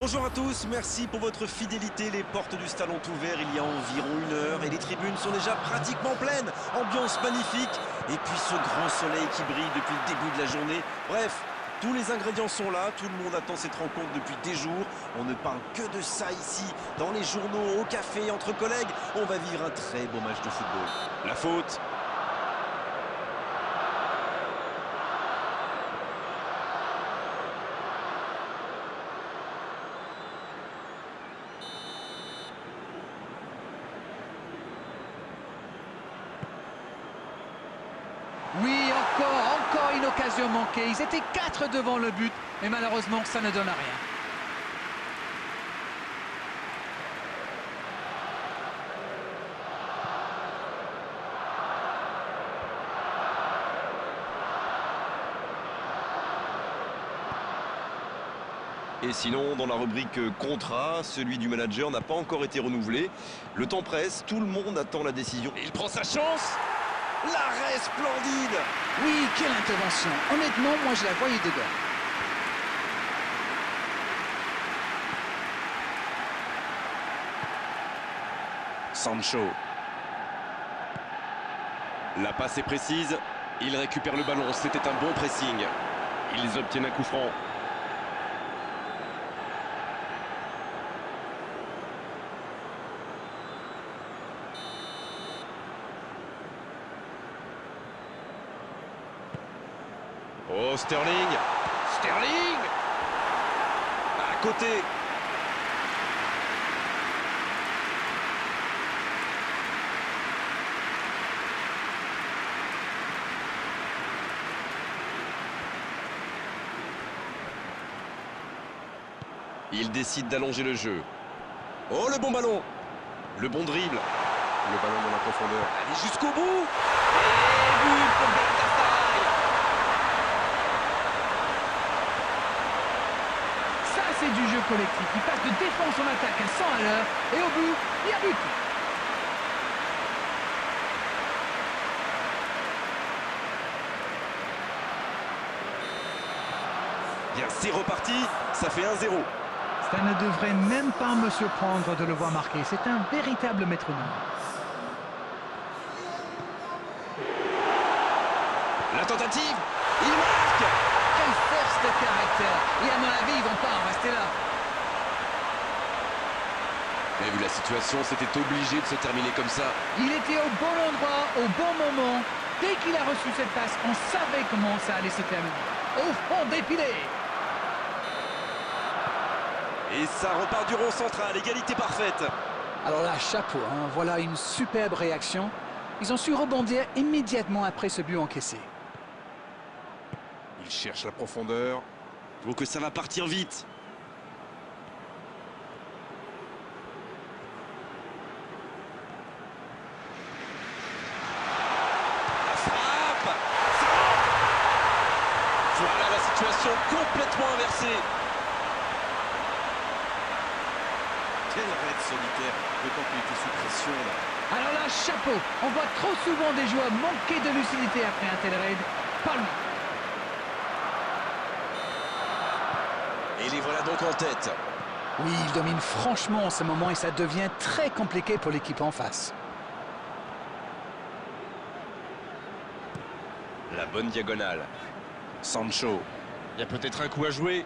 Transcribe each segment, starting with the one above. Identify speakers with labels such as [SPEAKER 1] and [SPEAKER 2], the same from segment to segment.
[SPEAKER 1] Bonjour à tous, merci pour votre fidélité. Les portes du stade ont ouvert il y a environ 1 heure et les tribunes sont déjà pratiquement pleines. Ambiance magnifique et puis ce grand soleil qui brille depuis le début de la journée. Bref, tous les ingrédients sont là, tout le monde attend cette rencontre depuis des jours. On ne parle que de ça ici, dans les journaux, au café, entre collègues. On va vivre un très beau match de football. La faute.
[SPEAKER 2] Oui, encore une occasion manquée. Ils étaient 4 devant le but, mais malheureusement, ça ne donne à rien.
[SPEAKER 1] Et sinon, dans la rubrique contrat, celui du manager n'a pas encore été renouvelé. Le temps presse, tout le monde attend la décision. Il prend sa chance. L'arrêt splendide.
[SPEAKER 2] Oui, quelle intervention. Honnêtement, moi, je la voyais dedans.
[SPEAKER 1] Sancho. La passe est précise. Il récupère le ballon. C'était un bon pressing. Ils obtiennent un coup franc. Oh, Sterling. Sterling. À côté. Il décide d'allonger le jeu. Oh, le bon ballon. Le bon dribble. Le ballon dans la profondeur. Allez jusqu'au bout. Et but pour Galatasaray.
[SPEAKER 2] Ça, c'est du jeu collectif. Il passe de défense en attaque à 100 à l'heure. Et au but, il y a but.
[SPEAKER 1] Bien, c'est reparti. Ça fait 1-0.
[SPEAKER 2] Ça ne devrait même pas me surprendre de le voir marquer. C'est un véritable métronome.
[SPEAKER 1] La tentative. Il marque.
[SPEAKER 2] Quelle force de caractère. Et à mon avis, ils vont pas en rester là.
[SPEAKER 1] Mais vu la situation, c'était obligé de se terminer comme ça.
[SPEAKER 2] Il était au bon endroit, au bon moment. Dès qu'il a reçu cette passe, on savait comment ça allait se terminer. Au fond dépilé.
[SPEAKER 1] Et ça repart du rond central, égalité parfaite.
[SPEAKER 2] Alors là, chapeau, hein. Voilà une superbe réaction. Ils ont su rebondir immédiatement après ce but encaissé.
[SPEAKER 1] Il cherche la profondeur. Il faut que ça va partir vite. La frappe. Ça rentre. Voilà la situation complètement inversée. Quel raid solitaire, d'autant qu'il était sous pression là.
[SPEAKER 2] Alors là, chapeau. On voit trop souvent des joueurs manquer de lucidité après un tel raid. Pas lui.
[SPEAKER 1] Et les voilà donc en tête.
[SPEAKER 2] Oui, il domine franchement en ce moment et ça devient très compliqué pour l'équipe en face.
[SPEAKER 1] La bonne diagonale. Sancho. Il y a peut-être un coup à jouer.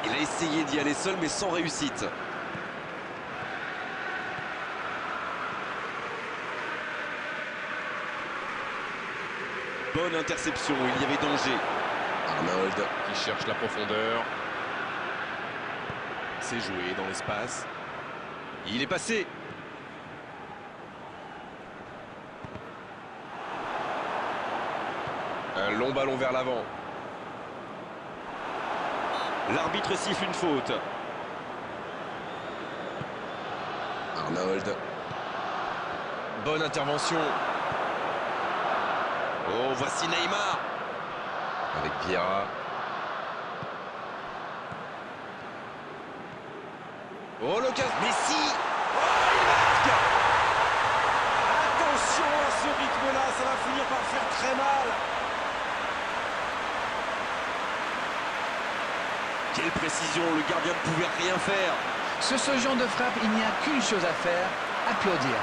[SPEAKER 1] Il a essayé d'y aller seul mais sans réussite. Bonne interception, il y avait danger. Arnold qui cherche la profondeur. C'est joué dans l'espace. Il est passé. Un long ballon vers l'avant. L'arbitre siffle une faute. Arnold. Bonne intervention. Oh, voici Neymar. Avec Vieira. Oh, l'occasion. Messi. Oh, il marque. Attention à ce rythme-là, ça va finir par faire très mal. Quelle précision, le gardien ne pouvait rien faire.
[SPEAKER 2] Sur ce genre de frappe, il n'y a qu'une chose à faire, applaudir.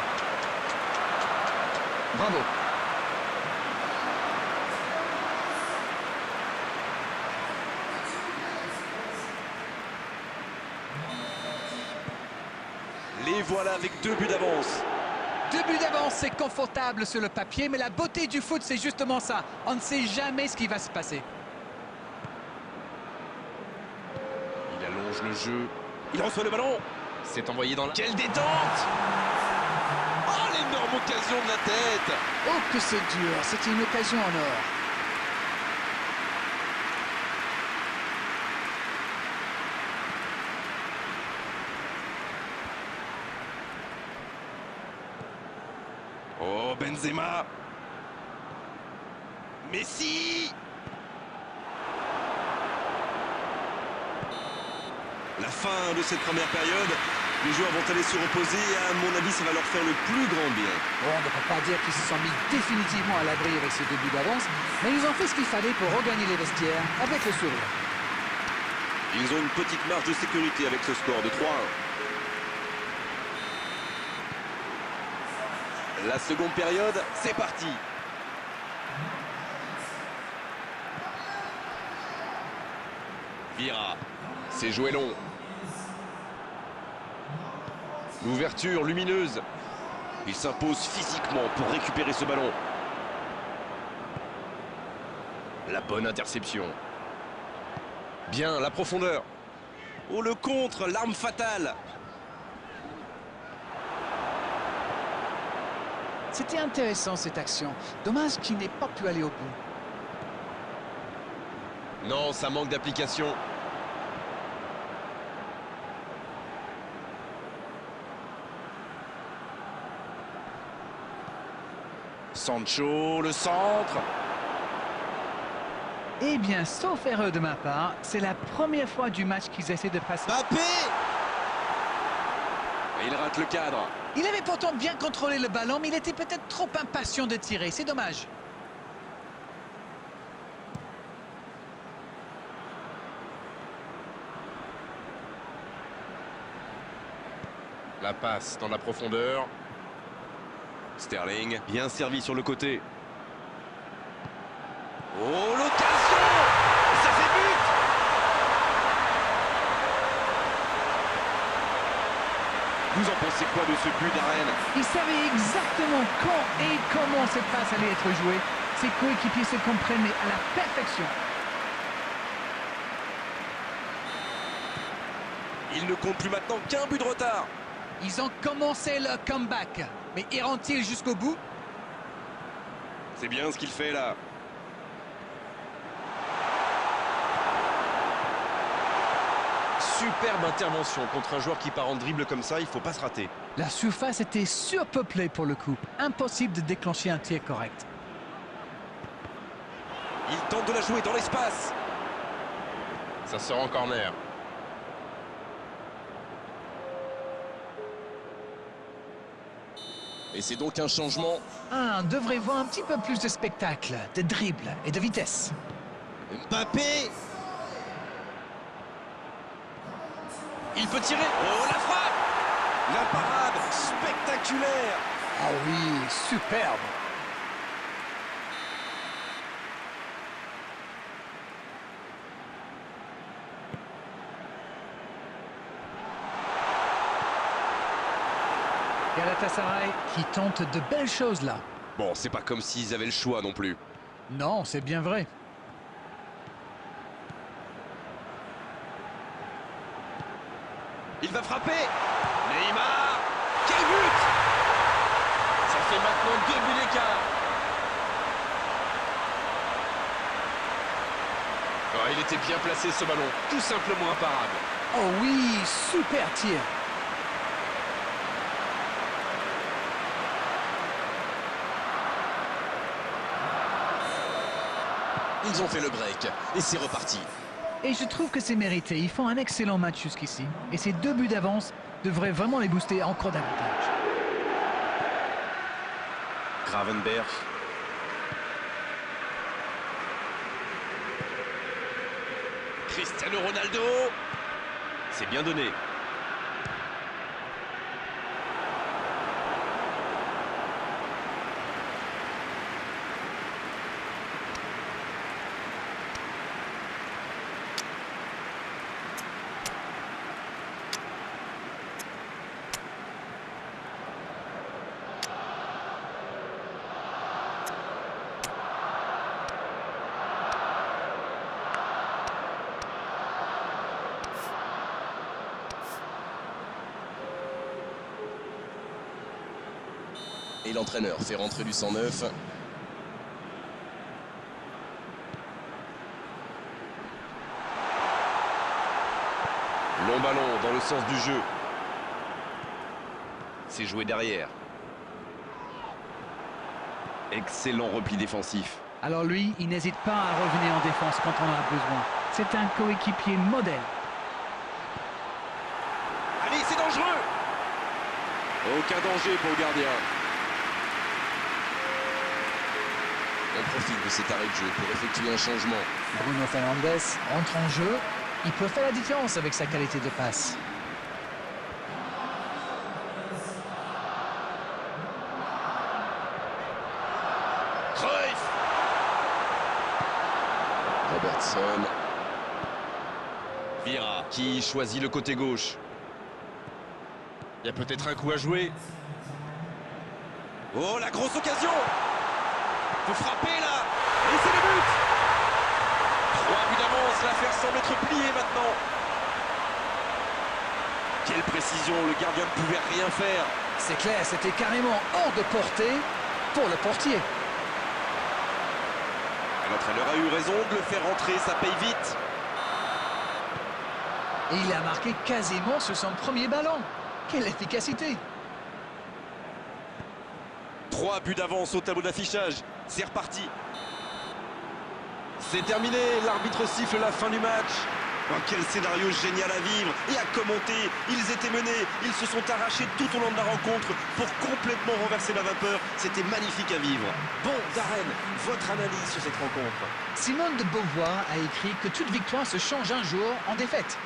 [SPEAKER 2] Bravo.
[SPEAKER 1] Les voilà avec 2 buts d'avance.
[SPEAKER 2] 2 buts d'avance, c'est confortable sur le papier, mais la beauté du foot, c'est justement ça. On ne sait jamais ce qui va se passer.
[SPEAKER 1] Il allonge le jeu. Il reçoit le ballon. C'est envoyé dans la... Quelle détente! Oh, l'énorme occasion de la tête!
[SPEAKER 2] Oh, que c'est dur. C'était une occasion en or.
[SPEAKER 1] Oh, Benzema! Messi! La fin de cette première période, les joueurs vont aller se reposer et à mon avis ça va leur faire le plus grand bien.
[SPEAKER 2] Bon, on ne peut pas dire qu'ils se sont mis définitivement à l'abri avec ces 2 buts d'avance, mais ils ont fait ce qu'il fallait pour regagner les vestiaires avec le sourire.
[SPEAKER 1] Ils ont une petite marge de sécurité avec ce score de 3-1. La seconde période, c'est parti. Vira, c'est joué long. L'ouverture lumineuse. Il s'impose physiquement pour récupérer ce ballon. La bonne interception. Bien, la profondeur. Oh, le contre, l'arme fatale.
[SPEAKER 2] C'était intéressant cette action. Dommage qu'il n'ait pas pu aller au bout.
[SPEAKER 1] Non, ça manque d'application. Sancho, le centre.
[SPEAKER 2] Eh bien, sauf erreur de ma part, c'est la première fois du match qu'ils essaient de passer.
[SPEAKER 1] Mbappé! Et il rate le cadre.
[SPEAKER 2] Il avait pourtant bien contrôlé le ballon, mais il était peut-être trop impatient de tirer. C'est dommage.
[SPEAKER 1] La passe dans la profondeur. Sterling, bien servi sur le côté. Oh, l'occasion! Ça fait but! Vous en pensez quoi de ce but d'Arène?
[SPEAKER 2] Il savait exactement quand et comment cette passe allait être jouée. Ses coéquipiers se comprenaient à la perfection.
[SPEAKER 1] Il ne compte plus maintenant qu'un but de retard.
[SPEAKER 2] Ils ont commencé leur comeback. Mais iront-ils jusqu'au bout?
[SPEAKER 1] C'est bien ce qu'il fait là. Superbe intervention contre un joueur qui part en dribble comme ça, il faut pas se rater.
[SPEAKER 2] La surface était surpeuplée pour le coup. Impossible de déclencher un tir correct.
[SPEAKER 1] Il tente de la jouer dans l'espace. Ça sort en corner. Et c'est donc un changement.
[SPEAKER 2] Ah, on devrait voir un petit peu plus de spectacle, de dribble et de vitesse.
[SPEAKER 1] Mbappé! Il peut tirer. Oh, la frappe! La parade spectaculaire!
[SPEAKER 2] Ah oui, superbe. Galatasaray qui tente de belles choses là.
[SPEAKER 1] Bon, c'est pas comme s'ils avaient le choix non plus.
[SPEAKER 2] Non, c'est bien vrai.
[SPEAKER 1] Il va frapper. Neymar. Quel but! Ça fait maintenant 2 buts d'écart. Oh, il était bien placé ce ballon. Tout simplement imparable.
[SPEAKER 2] Oh oui, super tir.
[SPEAKER 1] Ils ont fait le break. Et c'est reparti.
[SPEAKER 2] Et je trouve que c'est mérité. Ils font un excellent match jusqu'ici. Et ces 2 buts d'avance devraient vraiment les booster encore davantage.
[SPEAKER 1] Gravenberch. Cristiano Ronaldo. C'est bien donné.
[SPEAKER 3] Et l'entraîneur fait rentrer du 109.
[SPEAKER 1] Long ballon dans le sens du jeu. C'est joué derrière. Excellent repli défensif.
[SPEAKER 2] Alors lui, il n'hésite pas à revenir en défense quand on en a besoin. C'est un coéquipier modèle.
[SPEAKER 1] Allez, c'est dangereux. Aucun danger pour le gardien.
[SPEAKER 3] On profite de cet arrêt de jeu pour effectuer un changement.
[SPEAKER 2] Bruno Fernandes entre en jeu. Il peut faire la différence avec sa qualité de passe.
[SPEAKER 1] Cruyff.
[SPEAKER 3] Robertson.
[SPEAKER 1] Vieira qui choisit le côté gauche. Il y a peut-être un coup à jouer. Oh, la grosse occasion. Faut frapper là. Et c'est le but. 3 buts d'avance, l'affaire semble être pliée maintenant. Quelle précision, le gardien ne pouvait rien faire.
[SPEAKER 2] C'est clair, c'était carrément hors de portée pour le portier.
[SPEAKER 1] L'entraîneur a eu raison de le faire rentrer, ça paye vite.
[SPEAKER 2] Et il a marqué quasiment sur son premier ballon. Quelle efficacité!
[SPEAKER 1] 3 buts d'avance au tableau d'affichage. C'est reparti. C'est terminé. L'arbitre siffle la fin du match. Oh, quel scénario génial à vivre et à commenter. Ils étaient menés. Ils se sont arrachés tout au long de la rencontre pour complètement renverser la vapeur. C'était magnifique à vivre. Bon, Darren, votre analyse sur cette rencontre?
[SPEAKER 2] Simone de Beauvoir a écrit que toute victoire se change un jour en défaite.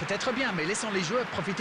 [SPEAKER 2] Peut-être bien, mais laissons les joueurs profiter.